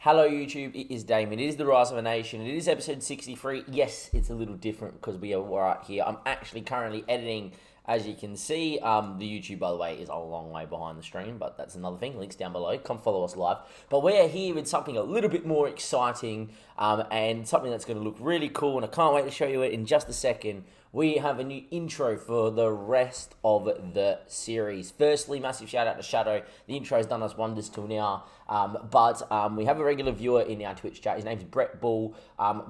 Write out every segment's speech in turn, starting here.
Hello YouTube, it is Damien, it is the Rise of a Nation, it is episode 63. Yes, it's a little different because we are right here. I'm actually currently editing, as you can see. The YouTube, by the way, is a long way behind the stream, but that's another thing. Links down below, come follow us live. But we're here with something a little bit more exciting and something that's going to look really cool, and I can't wait to show you it in just a second. We have a new intro for the rest of the series. Firstly, massive shout out to Shadow. The intro's done us wonders till now. But we have a regular viewer in our Twitch chat. His name's Brett Bull.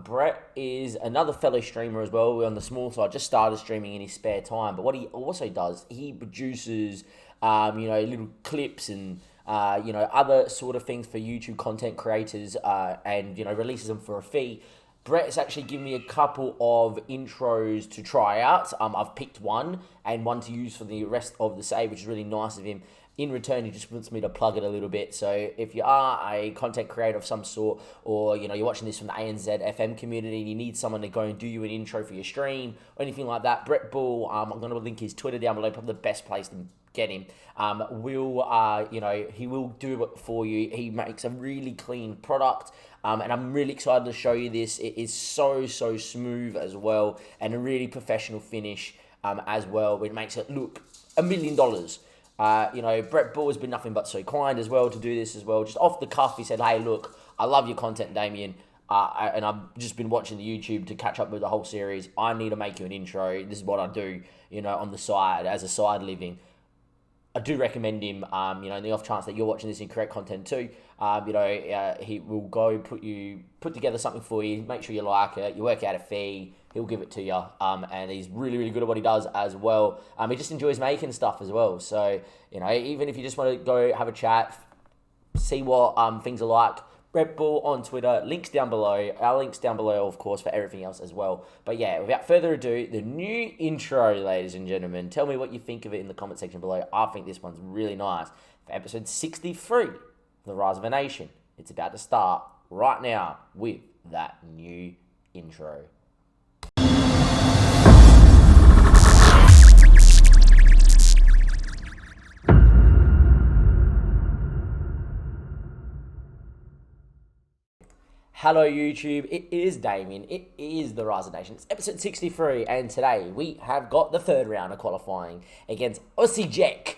Brett is another fellow streamer as well. We're on the small side, just started streaming in his spare time. But what he also does, he produces little clips and other sort of things for YouTube content creators and releases them for a fee. Brett's actually given me a couple of intros to try out. I've picked one and one to use for the rest of the save, which is really nice of him. In return, he just wants me to plug it a little bit. So if you are a content creator of some sort, or you're watching this from the ANZ FM community and you need someone to go and do you an intro for your stream or anything like that, Brett Bull, I'm going to link his Twitter down below, probably the best place to get him. He will do it for you. He makes a really clean product. And I'm really excited to show you this. It is so smooth as well, and a really professional finish as well, which makes it look $1 million. Brett Bull has been nothing but so kind as well to do this as well. Just off the cuff, he said, "Hey, look, I love your content, Damien, and I've just been watching the YouTube to catch up with the whole series. I need to make you an intro. This is what I do, on the side as a side living." I do recommend him, in the off chance that you're watching this in correct content too. He will go put together something for you, make sure you like it, you work out a fee, he'll give it to you, and he's really good at what he does as well. He just enjoys making stuff as well. So, even if you just want to go have a chat, see what things are like, Red Bull on Twitter, links down below. Our links down below, of course, for everything else as well. But yeah, without further ado, the new intro, ladies and gentlemen. Tell me what you think of it in the comment section below. I think this one's really nice. For episode 63, The Rise of a Nation. It's about to start right now with that new intro. Hello YouTube, it is Damien, it is the Rise of Nation, it's episode 63, and today we have got the third round of qualifying against Aussie Jack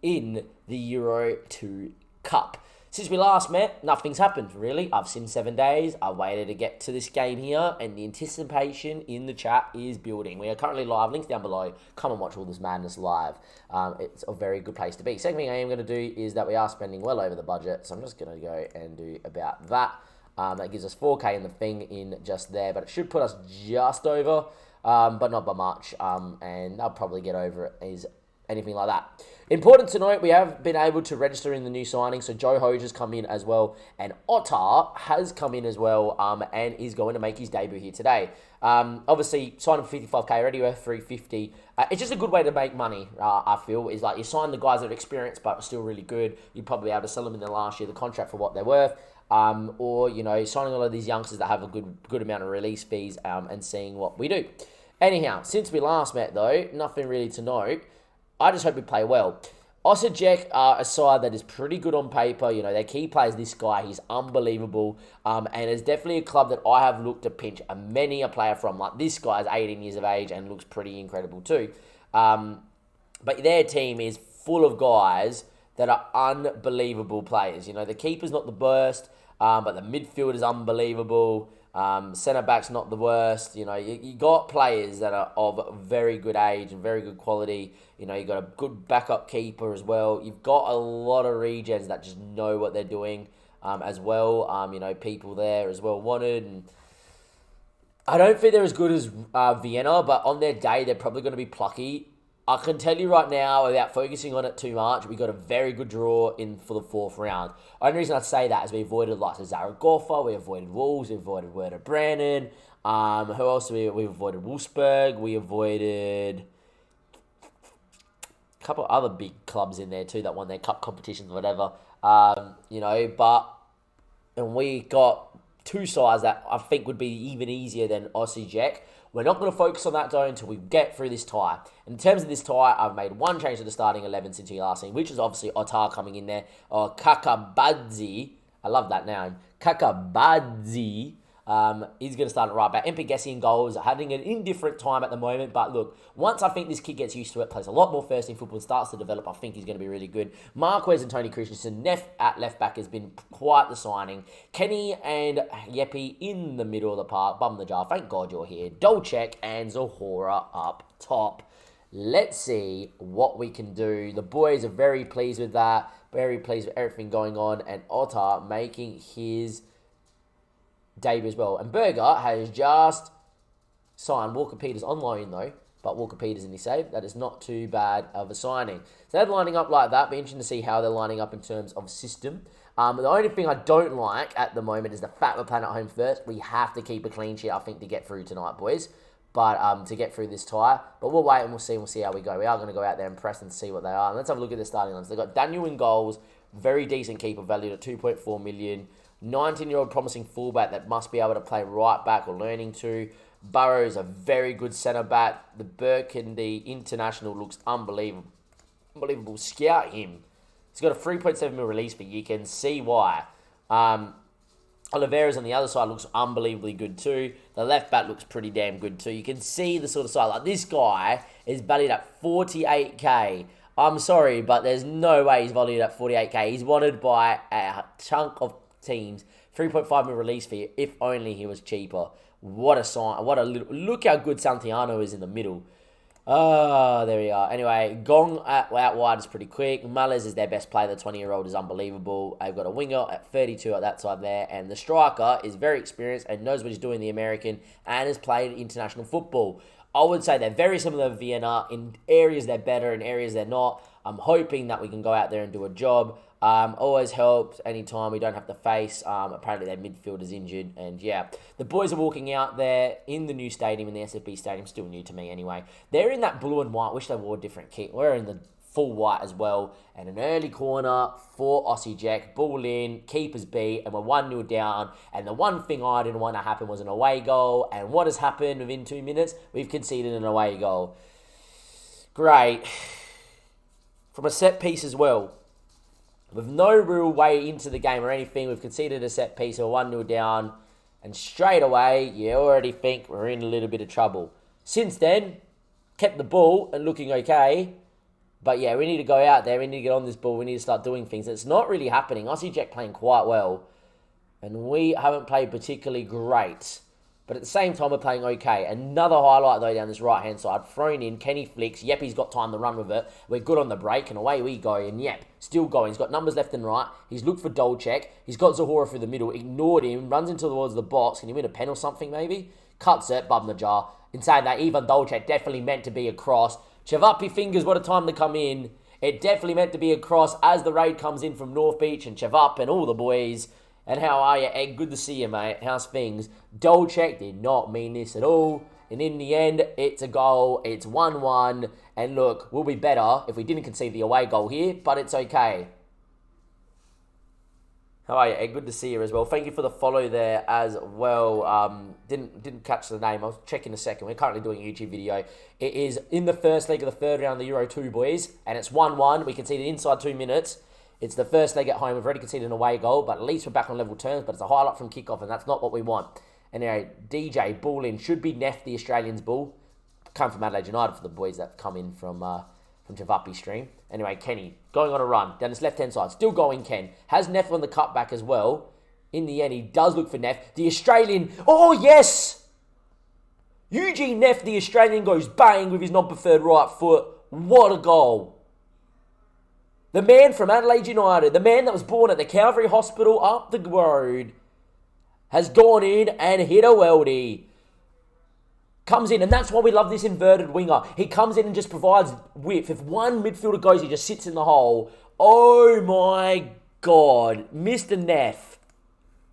in the Euro 2 Cup. Since we last met, nothing's happened really. I've seen 7 days, I waited to get to this game here, and the anticipation in the chat is building. We are currently live, links down below, come and watch all this madness live. It's a very good place to be. Second thing I am going to do is that we are spending well over the budget, so I'm just going to go and do about that. That gives us 4K in the thing in just there, but it should put us just over, but not by much, and I'll probably get over it as anything like that. Important to note, we have been able to register in the new signing, so Joe Hoge has come in as well, and Ottar has come in as well, and is going to make his debut here today. Obviously, signing for 55K already worth 350. It's just a good way to make money, I feel, is like you sign the guys that are experienced but are still really good. You'd probably be able to sell them in the last year the contract for what they're worth. Or signing a lot of these youngsters that have a good amount of release fees and seeing what we do. Anyhow, since we last met though, nothing really to note. I just hope we play well. Osijek are a side that is pretty good on paper. Their key players, this guy, he's unbelievable. And it's definitely a club that I have looked to pinch many a player from. Like this guy's 18 years of age and looks pretty incredible too. But their team is full of guys that are unbelievable players. The keeper's not the worst, but the midfield is unbelievable. Centre-back's not the worst. You got players that are of very good age and very good quality. You got a good backup keeper as well. You've got a lot of regens that just know what they're doing as well. People there as well wanted. And I don't think they're as good as Vienna, but on their day, they're probably going to be plucky. I can tell you right now, without focusing on it too much, we got a very good draw in for the fourth round. The only reason I say that is we avoided like Zaragoza, we avoided Wolves, we avoided Werder Bremen. Who else? We avoided Wolfsburg. We avoided a couple of other big clubs in there too that won their cup competitions, whatever. And we got two sides that I think would be even easier than Aussie Jack. We're not going to focus on that, though, until we get through this tie. In terms of this tie, I've made one change to the starting 11 since you last seen, which is obviously Ottar coming in there. Kakabadze I love that name. Kakabadze. He's going to start at right back. Mpegesi in goals, having an indifferent time at the moment. But look, once I think this kid gets used to it, plays a lot more first team football, starts to develop, I think he's going to be really good. Marquez and Tony Christensen. Neff at left back has been quite the signing. Kenny and Yepi in the middle of the park. Bum the jar. Thank God you're here. Dolcek and Zahora up top. Let's see what we can do. The boys are very pleased with that. Very pleased with everything going on. And Otter making his debut as well. And Berger has just signed Walker Peters on loan though. But Walker Peters in his save. That is not too bad of a signing. So they're lining up like that. Be interesting to see how they're lining up in terms of system. The only thing I don't like at the moment is the fact we're playing at home first. We have to keep a clean sheet, I think, to get through tonight, boys. But to get through this tie. But we'll wait and we'll see. And we'll see how we go. We are going to go out there and press and see what they are. And let's have a look at the starting lines. They've got Daniel in goals. Very decent keeper, valued at 2.4 million. 19-year-old promising fullback that must be able to play right back or learning to. Burrows, a very good centre-back. The Burgundy International looks unbelievable. Unbelievable. Scout him. He's got a 3.7 mil release fee. You can see why. Oliveira's on the other side looks unbelievably good too. The left back looks pretty damn good too. You can see the sort of side. Like this guy is valued at 48k. I'm sorry, but there's no way he's valued at 48k. He's wanted by a chunk of teams. 3.5 mil release fee. If only he was cheaper. What a sign. What a little. Look how good Santiano is in the middle. Oh, there we are. Anyway, Gong out wide is pretty quick. Mullers is their best player. The 20-year-old is unbelievable. They've got a winger at 32 at that side there. And the striker is very experienced and knows what he's doing in the American and has played international football. I would say they're very similar to Vienna. In areas they're better, in areas they're not. I'm hoping that we can go out there and do a job. Always helps anytime we don't have to face. Apparently their midfield is injured. And yeah, the boys are walking out there in the new stadium, in the SFB stadium. Still new to me anyway. They're in that blue and white. Wish they wore a different kit. We're in the full white as well. And an early corner for Aussie Jack. Ball in, keepers beat, and we're 1-0 down. And the one thing I didn't want to happen was an away goal. And what has happened within 2 minutes? We've conceded an away goal. Great. From a set piece as well. With no real way into the game or anything, we've conceded a set piece, or 1-0 down, and straight away, you already think we're in a little bit of trouble. Since then, kept the ball and looking okay, but yeah, we need to go out there, we need to get on this ball, we need to start doing things. It's not really happening. Aussie Jack playing quite well, and we haven't played particularly great. But at the same time, we're playing okay. Another highlight, though, down this right-hand side. Thrown in, Kenny flicks. Yeppy's got time to run with it. We're good on the break, and away we go. And Yep, still going. He's got numbers left and right. He's looked for Dolcek. He's got Zahora through the middle. Ignored him. Runs into towards the box. Can he win a pen or something, maybe? Cuts it. Bum the jar. In saying that, even Dolcek definitely meant to be a cross. Chavapi fingers, what a time to come in. It definitely meant to be a cross as the raid comes in from North Beach and Chavap and all the boys. And how are you, Ed? Good to see you, mate. How's things? Dolcek did not mean this at all. And in the end, it's a goal. It's 1-1. And look, we'll be better if we didn't concede the away goal here, but it's okay. How are you, Ed? Good to see you as well. Thank you for the follow there as well. Didn't catch the name. I'll check in a second. We're currently doing a YouTube video. It is in the first leg of the third round of the Euro 2, boys. And it's 1-1. We conceded inside 2 minutes. It's the first leg at home. We've already conceded an away goal, but at least we're back on level terms. But it's a highlight from kickoff, and that's not what we want. Anyway, DJ, ball in. Should be Neff, the Australians' ball. Come from Adelaide United for the boys that come in from Javapi stream. Anyway, Kenny, going on a run. Down his left-hand side. Still going, Ken. Has Neff on the cutback as well. In the end, he does look for Neff. The Australian... Oh, yes! Eugene Neff, the Australian, goes bang with his non-preferred right foot. What a goal. The man from Adelaide United, the man that was born at the Calvary Hospital up the road, has gone in and hit a weldy. Comes in, and that's why we love this inverted winger. He comes in and just provides width. If one midfielder goes, he just sits in the hole. Oh my God. Mr. Neff,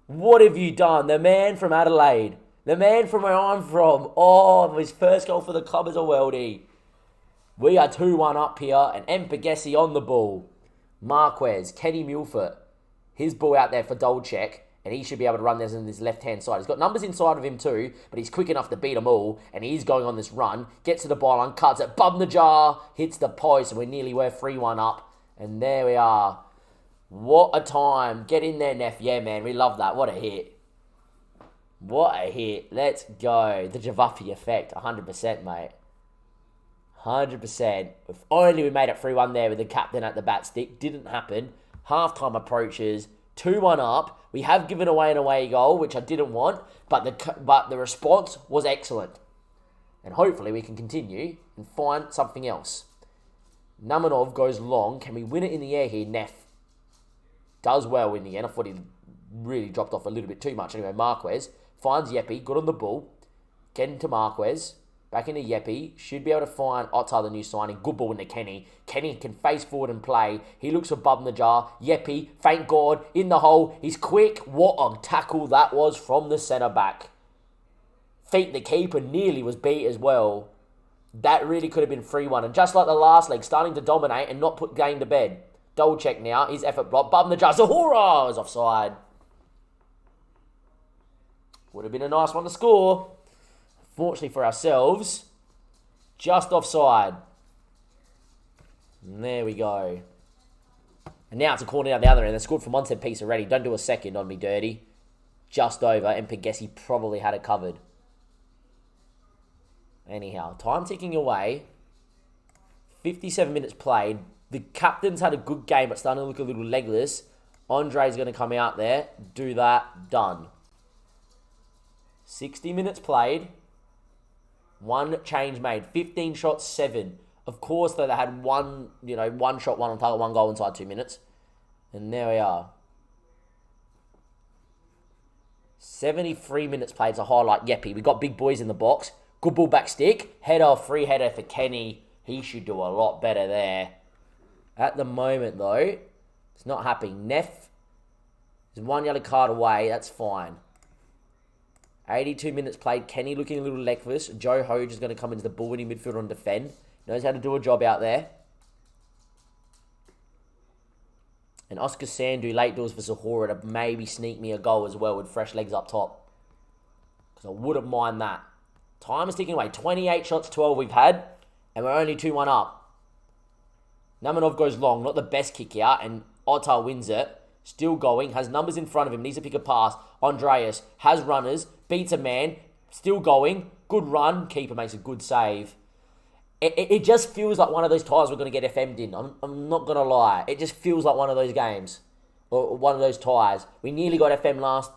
what have you done? The man from Adelaide. The man from where I'm from. Oh, his first goal for the club is a weldy. We are 2-1 up here, and Mpegesi on the ball. Marquez, Kenny Milford, his ball out there for Dolcek, and he should be able to run this on his left-hand side. He's got numbers inside of him too, but he's quick enough to beat them all, and he's going on this run, gets to the byline, cuts it, bum the jar, hits the post, and we nearly were 3-1 up, and there we are. What a time. Get in there, Neff. Yeah, man. We love that. What a hit. What a hit. Let's go. The Javafi effect. 100%, mate. 100%. If only we made it 3-1 there with the captain at the bat stick. Didn't happen. Halftime approaches. 2-1 up. We have given away an away goal, which I didn't want. But the response was excellent. And hopefully we can continue and find something else. Namanov goes long. Can we win it in the air here? Neff does well in the end. I thought he really dropped off a little bit too much. Anyway, Marquez finds Yepi. Good on the ball. Get into Marquez. Back into Yepi. Should be able to find Ottar, the new signing. Good ball into Kenny. Kenny can face forward and play. He looks for Bub in the jar. Yepi, thank God, in the hole. He's quick. What a tackle that was from the centre-back. Feet the keeper nearly was beat as well. That really could have been 3-1. And just like the last leg, starting to dominate and not put game to bed. Double check now. His effort block. Bub in the jar. Zahura is offside. Would have been a nice one to score. Fortunately for ourselves, just offside. And there we go. And now it's a corner down the other end. They scored from one set piece already. Don't do a second on me, dirty. Just over. And Pegesi probably had it covered. Anyhow, time ticking away. 57 minutes played. The captain's had a good game, but starting to look a little legless. Andre's going to come out there. Do that. Done. 60 minutes played. One change made. 15 shots, 7. Of course, though, they had one shot, one on target, one goal inside 2 minutes. And there we are. 73 minutes played to highlight Yepi. We got big boys in the box. Good ball back stick. Header, free header for Kenny. He should do a lot better there. At the moment, though, it's not happening. Neff is one yellow card away. That's fine. 82 minutes played. Kenny looking a little legless. Joe Hoge is going to come into the ball-winning midfielder and defend. Knows how to do a job out there. And Oscar Sandu, late doors for Zahora to maybe sneak me a goal as well with fresh legs up top. Because I wouldn't mind that. Time is ticking away. 28 shots, 12 we've had. And we're only 2-1 up. Namanov goes long. Not the best kick out. And Ottar wins it. Still going. Has numbers in front of him. Needs to pick a pass. Andreas has runners. Beats a man. Still going. Good run. Keeper makes a good save. It just feels like one of those ties we're going to get FM'd in. I'm not going to lie. It just feels like one of those games. Or one of those ties. We nearly got FM last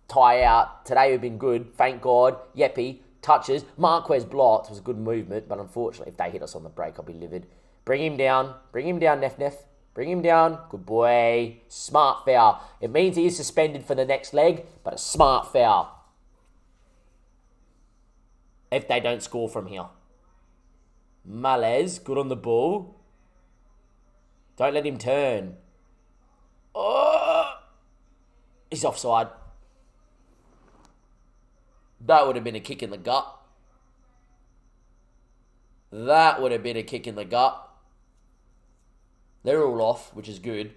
tie out. Today we've been good. Thank God. Yepi. Touches. Marquez blocked. It was a good movement. But unfortunately, if they hit us on the break, I'll be livid. Bring him down. Bring him down, Neff. Bring him down. Good boy. Smart foul. It means he is suspended for the next leg, but a smart foul. If they don't score from here. Malez, good on the ball. Don't let him turn. Oh! He's offside. That would have been a kick in the gut. That would have been a kick in the gut. They're all off, which is good.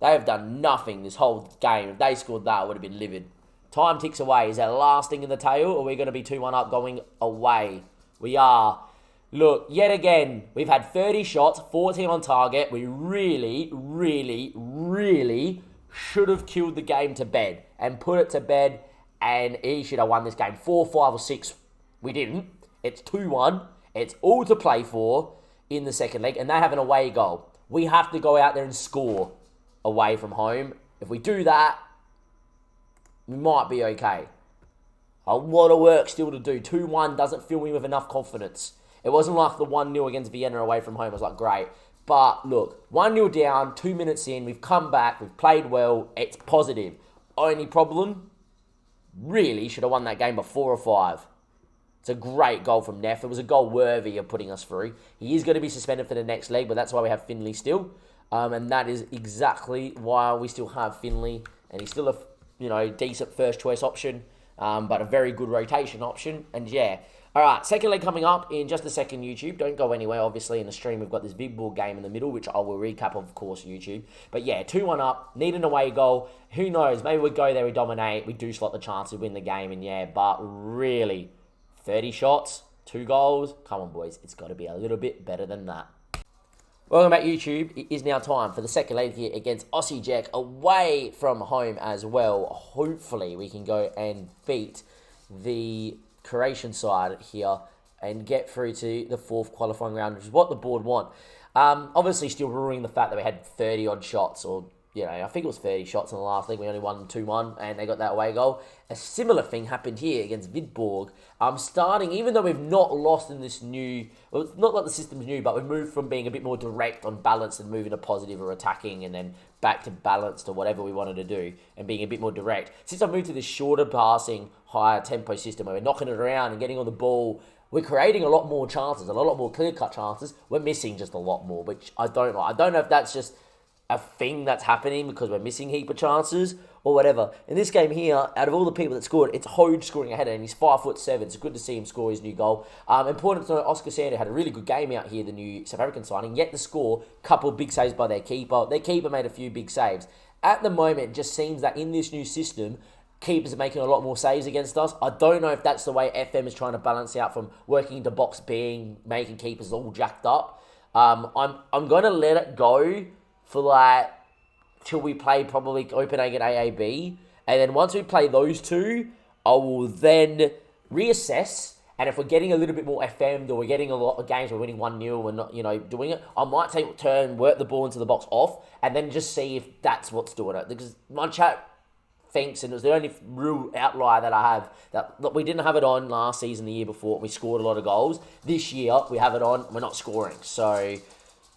They have done nothing this whole game. If they scored that, I would have been livid. Time ticks away. Is that last thing in the tail, or are we going to be 2-1 up going away? We are. Look, yet again, we've had 30 shots, 14 on target. We really, really, really should have killed the game to bed and put it to bed, and he should have won this game 4, 5, or 6. We didn't. It's 2-1. It's all to play for in the second leg, and they have an away goal. We have to go out there and score away from home. If we do that, we might be okay. A lot of work still to do. 2-1 doesn't fill me with enough confidence. It wasn't like the 1-0 against Vienna away from home. I was like, great. But look, 1-0 down, 2 minutes in, we've come back, we've played well, it's positive. Only problem, really should have won that game by 4 or 5. It's a great goal from Neff. It was a goal worthy of putting us through. He is going to be suspended for the next leg, but that's why we have Finley still. And that is exactly why we still have Finley. And he's still a decent first choice option, but a very good rotation option. And yeah. All right, second leg coming up in just a second, YouTube. Don't go anywhere. Obviously, in the stream, we've got this big ball game in the middle, which I will recap, of course, YouTube. But yeah, 2-1 up, need an away goal. Who knows? Maybe we go there, we dominate, we do slot the chance to win the game, and yeah, but really, 30 shots, 2 goals. Come on, boys. It's got to be a little bit better than that. Welcome back, YouTube. It is now time for the second leg here against Aussie Jack away from home as well. Hopefully, we can go and beat the Croatian side here and get through to the fourth qualifying round, which is what the board want. Obviously, still ruining the fact that we had 30 odd shots, or I think it was 30 shots in the last league. We only won 2-1, and they got that away goal. A similar thing happened here against Vidborg. Starting, even though we've not lost in this new, well, it's not like the system's new, but we've moved from being a bit more direct on balance and moving to positive or attacking, and then back to balanced or whatever we wanted to do, and being a bit more direct. Since I moved to this shorter passing, higher tempo system where we're knocking it around and getting on the ball, we're creating a lot more chances, a lot more clear-cut chances. We're missing just a lot more, which I don't like. I don't know if that's just a thing that's happening because we're missing a heap of chances or whatever. In this game here, out of all the people that scored, it's Hoge scoring ahead, and he's 5'7". It's good to see him score his new goal. Important to note, Oscar Sander had a really good game out here, the new South African signing, yet to score a couple of big saves by their keeper. Their keeper made a few big saves. At the moment, it just seems that in this new system, keepers are making a lot more saves against us. I don't know if that's the way FM is trying to balance out from working into box being, making keepers all jacked up. I'm going to let it go for till we play probably Copenhagen AAB. And then once we play those two, I will then reassess. And if we're getting a little bit more FM'd, or we're getting a lot of games, we're winning 1-0, we're not, doing it, I might take a turn, work the ball into the box off, and then just see if that's what's doing it. Because my chat thinks, and it was the only real outlier that I have, that we didn't have it on last season, the year before, we scored a lot of goals. This year, we have it on, we're not scoring. So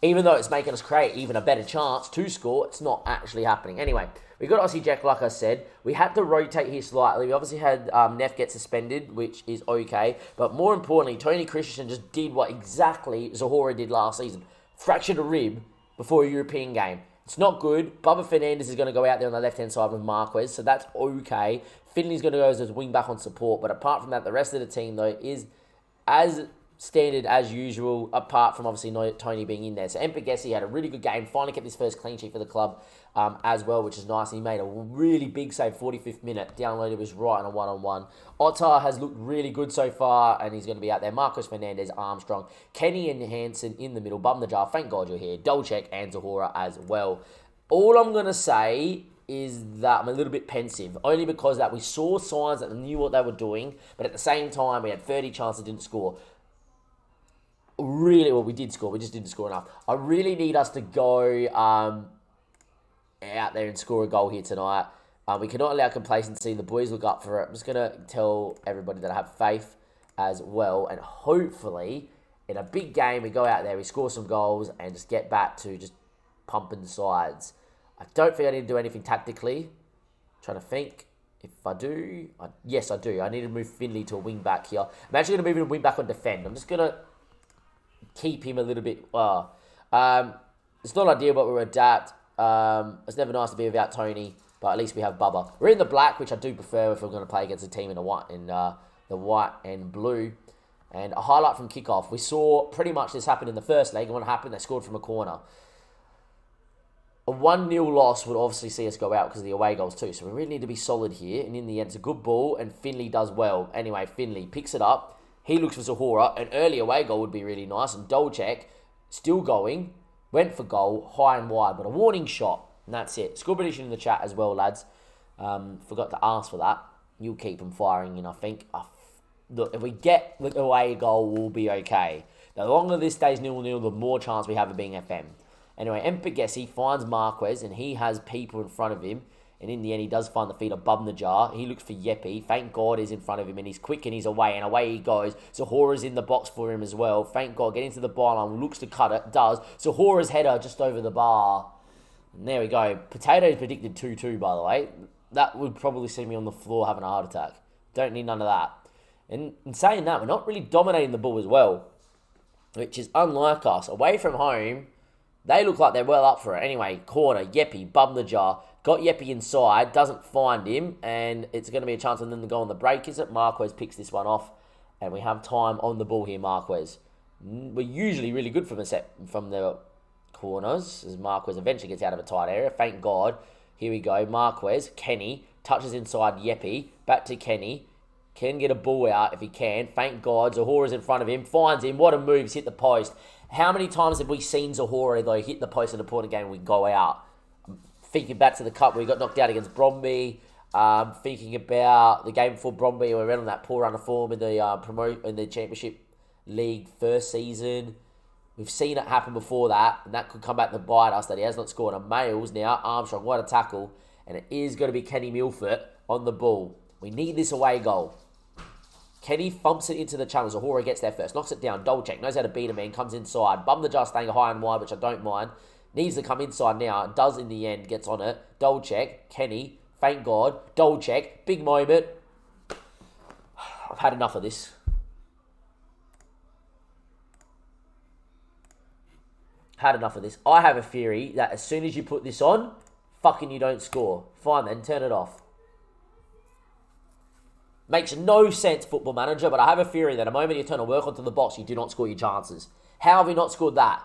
even though it's making us create even a better chance to score, it's not actually happening. Anyway, we got Aussie Jack, like I said. We had to rotate here slightly. We obviously had Neff get suspended, which is okay. But more importantly, Tony Christensen just did what exactly Zahora did last season. Fractured a rib before a European game. It's not good. Bubba Fernandez is going to go out there on the left-hand side with Marquez, so that's okay. Finley's going to go as his wing-back on support. But apart from that, the rest of the team, though, is as standard as usual, apart from obviously Tony being in there. So Mpegesi had a really good game, finally kept his first clean sheet for the club as well, which is nice. He made a really big save, 45th minute. Downloaded was right on a one-on-one. Ottar has looked really good so far, and he's going to be out there. Marcos Fernandez, Armstrong, Kenny and Hansen in the middle. Bum the jar, thank God you're here. Dolcek and Zahora as well. All I'm going to say is that I'm a little bit pensive, only because that we saw signs that they knew what they were doing, but at the same time, we had 30 chances, didn't score. Really, well, we did score. We just didn't score enough. I really need us to go out there and score a goal here tonight. We cannot allow complacency. The boys look up for it. I'm just going to tell everybody that I have faith as well. And hopefully, in a big game, we go out there, we score some goals, and just get back to just pumping sides. I don't think I need to do anything tactically. I'm trying to think. If I do, yes, I do. I need to move Finley to a wing back here. I'm actually going to move him a wing back on defend. I'm just going to keep him a little bit. It's not ideal, but we'll adapt. It's never nice to be without Tony, but at least we have Bubba. We're in the black, which I do prefer if we're going to play against a team in the white and blue. And a highlight from kickoff. We saw pretty much this happen in the first leg, and what happened, they scored from a corner. A 1-0 loss would obviously see us go out because of the away goals too. So we really need to be solid here. And in the end, it's a good ball, and Finley does well. Anyway, Finley picks it up. He looks for Zahora. An early away goal would be really nice. And Dolcek, still going, went for goal, high and wide, but a warning shot. And that's it. Score prediction in the chat as well, lads. Forgot to ask for that. You'll keep them firing in, I think. Look, if we get the away goal, we'll be okay. The longer this stays 0-0, the more chance we have of being FM. Anyway, Mpegesi finds Marquez, and he has people in front of him. And in the end, he does find the feet of Bum the jar. He looks for Yepi. Thank God he's in front of him, and he's quick, and he's away, and away he goes. Zahora's in the box for him as well. Thank God, getting to the byline, looks to cut it, does. Zahora's header just over the bar. And there we go. Potatoes predicted 2-2, by the way. That would probably see me on the floor having a heart attack. Don't need none of that. And in saying that, we're not really dominating the ball as well, which is unlike us. Away from home, they look like they're well up for it. Anyway, corner, Yepi, Bum the jar. Got Yepi inside, doesn't find him, and it's going to be a chance for them to go on the break, is it? Marquez picks this one off, and we have time on the ball here, Marquez. We're usually really good from the corners, as Marquez eventually gets out of a tight area. Thank God. Here we go, Marquez, Kenny, touches inside Yepi, back to Kenny. Can get a ball out if he can. Thank God. Zahora's in front of him. Finds him. What a move. He's hit the post. How many times have we seen Zahora, though, hit the post in a point game and we go out? Thinking back to the cup where he got knocked out against Bromby. Thinking about the game before Bromby where we went on that poor run of form in the Championship League first season. We've seen it happen before that, and that could come back to bite us that he has not scored. A Males now. Armstrong, what a tackle. And it is going to be Kenny Milford on the ball. We need this away goal. Kenny thumps it into the channel. Zahora gets there first. Knocks it down. Double check. Knows how to beat a man. Comes inside. Bum the just staying high and wide, which I don't mind. Needs to come inside now. Does in the end. Gets on it. Double check. Kenny. Thank God. Double check. Big moment. I've had enough of this. Had enough of this. I have a theory that as soon as you put this on, fucking you don't score. Fine then, turn it off. Makes no sense, Football Manager, but I have a theory that the moment you turn a work onto the box, you do not score your chances. How have we not scored that?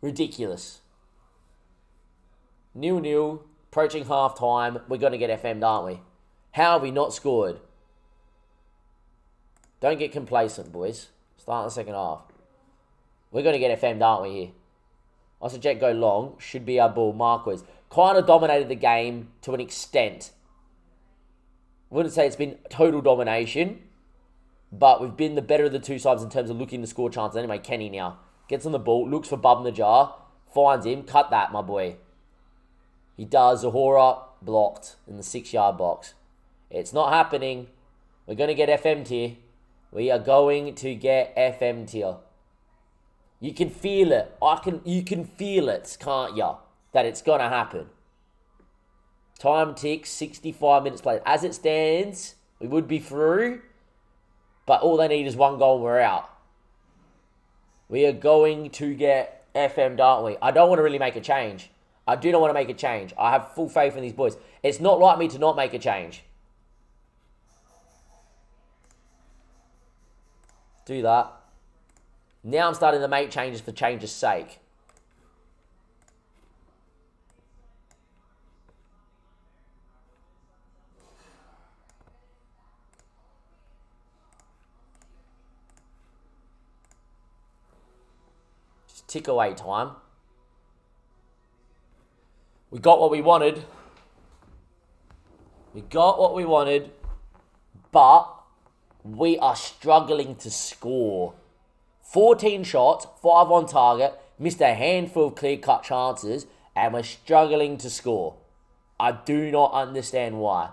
Ridiculous. 0-0, approaching half time. We're going to get FM'd, aren't we? How have we not scored? Don't get complacent, boys. Start in the second half. We're going to get FM'd, aren't we, here? I suggest go long. Should be our ball. Marquez. Kind of dominated the game to an extent. I wouldn't say it's been total domination, but we've been the better of the two sides in terms of looking to score chances. Anyway, Kenny now gets on the ball, looks for Bub in the jar, finds him. Cut that, my boy. He does. Zahora blocked in the 6-yard box. It's not happening. We're going to get FM'd here. We are going to get FM'd here. You can feel it. You can feel it, can't ya? That it's going to happen. Time ticks, 65 minutes played. As it stands, we would be through, but all they need is one goal and we're out. We are going to get FM'd, aren't we? I don't want to really make a change. I do not want to make a change. I have full faith in these boys. It's not like me to not make a change. Do that. Now I'm starting to make changes for change's sake. Just tick away time. We got what we wanted. We got what we wanted, but we are struggling to score. 14 shots, 5 on target, missed a handful of clear-cut chances, and we're struggling to score. I do not understand why.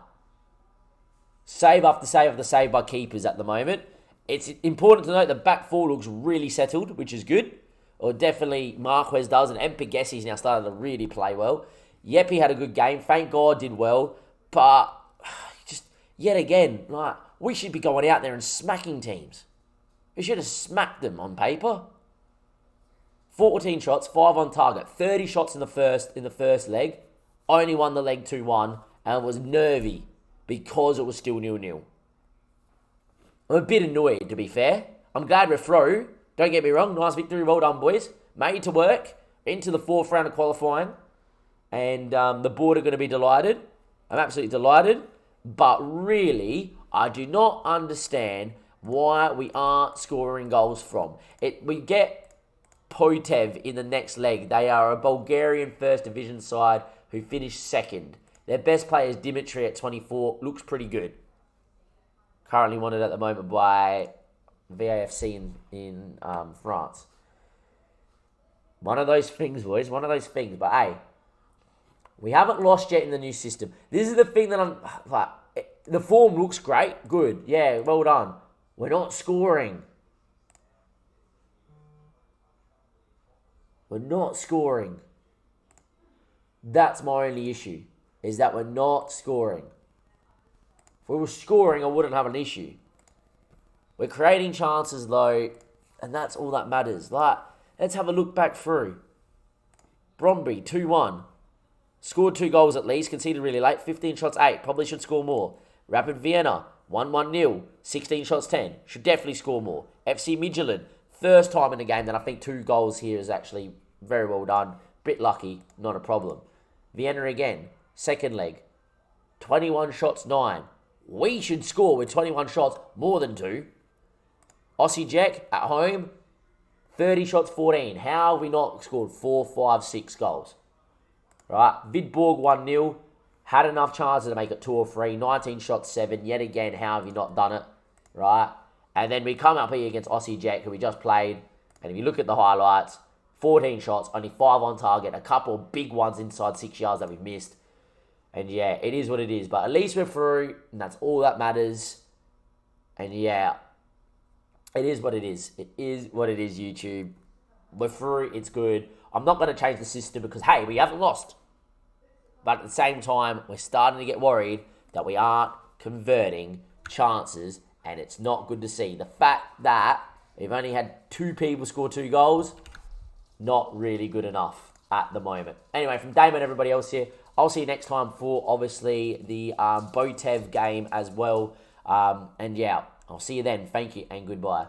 Save after save after save by keepers at the moment. It's important to note the back four looks really settled, which is good. Or definitely Marquez does, and Mpegessi's now starting to really play well. Yepi had a good game. Thank God did well. But just yet again, like, we should be going out there and smacking teams. We should have smacked them on paper. 14 shots, 5 on target. 30 shots in the first leg. Only won the leg 2-1 and was nervy because it was still 0-0. I'm a bit annoyed, to be fair. I'm glad we're through. Don't get me wrong. Nice victory. Well done, boys. Made to work. Into the 4th round of qualifying. And the board are going to be delighted. I'm absolutely delighted. But really, I do not understand why we aren't scoring goals from. We get Potev in the next leg. They are a Bulgarian first division side who finished 2nd. Their best player is Dimitri at 24. Looks pretty good. Currently wanted at the moment by VAFC in France. One of those things, boys. One of those things. But hey, we haven't lost yet in the new system. This is the thing that I'm like. The form looks great. Good. Yeah, well done. We're not scoring. We're not scoring. That's my only issue. Is that we're not scoring. If we were scoring, I wouldn't have an issue. We're creating chances though, and that's all that matters. Like, let's have a look back through. Bromby, 2-1. Scored 2 goals at least, conceded really late. 15 shots, 8. Probably should score more. Rapid Vienna, 1-1-0. 16 shots, 10. Should definitely score more. FC Midtjylland, first time in the game that I think 2 goals here is actually very well done. Bit lucky, not a problem. Vienna again, Second leg, 21 shots, 9. We should score with 21 shots, more than 2. Aussie Jack at home, 30 shots, 14. How have we not scored 4, 5, 6 goals? Right, Vidborg 1-0. Had enough chances to make it 2 or 3. 19 shots, 7. Yet again, how have you not done it? Right? And then we come up here against Aussie Jack, who we just played. And if you look at the highlights, 14 shots, only 5 on target. A couple of big ones inside 6 yards that we've missed. And yeah, it is what it is. But at least we're through, and that's all that matters. And yeah, it is what it is. It is what it is, YouTube. We're through, it's good. I'm not going to change the system because, hey, we haven't lost. But at the same time, we're starting to get worried that we aren't converting chances, and it's not good to see. The fact that we've only had 2 people score 2 goals, not really good enough at the moment. Anyway, from Damon and everybody else here, I'll see you next time for, obviously, the Botev game as well. And yeah, I'll see you then. Thank you and goodbye.